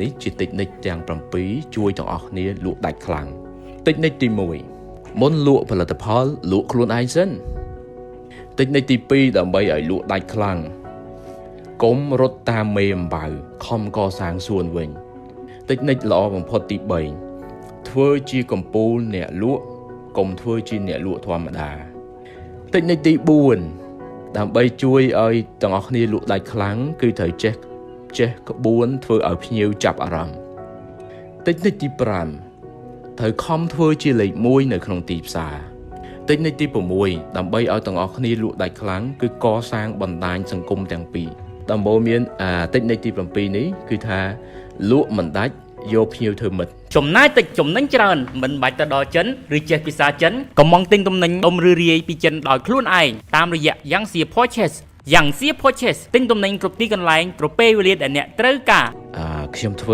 នេះជាតិចនិចទាំង7ជួយទាំងអស់គ្នាលក់ដាច់ខ្លាំងតិចនិចទី1មុនលក់ផលិតផលលក់ខ្លួនឯងសិនតិចនិចទី2ដើម្បីឲ្យលក់ដាច់ខ្លាំងកុំរត់តាមមេអំបៅខំកសាងសួនវិញតិចនិចល្អបំផុតទី3ធ្វើជាកម្ពូលអ្នកលក់កុំធ្វើជាអ្នកលក់ធម្មតាតិចនិចទី4ដើម្បីជួយឲ្យទាំងអស់គ្នាលក់ដាច់ខ្លាំងគឺត្រូវចេះក្បួនធ្វើឲ្យភ្ញៀវចាប់អារម្មណ៍តិចនិចទី5ត្រូវខំធ្វើជាលេខ1នៅក្នុងទីផ្សារតិចនិចទី6ដើម្បីឲ្យទាំងអស់គ្នាលក់ដាច់ខ្លាំងគឺកសាងបណ្ដាញសង្គមទាំងពីរដំបូងមានតិចនិចទី7នេះគឺថាលក់មិនដាច់យកភ្ញៀវធ្វើមិត្តចំណាយតិចចំណេញច្រើនមិនបាច់ទៅដល់ចិនឬចេះភាសាចិនកុំទិញទំនិញដុំឬរាយពីចិនដោយខ្លួនឯងតាមរយៈយ៉ាងសៀ Purchase យ៉ាងសៀ Purchase ទិញទំនិញគ្រប់ទីកន្លែងប្រពេលវេលាដែលអ្នកត្រូវការខ្ញុំធ្វើ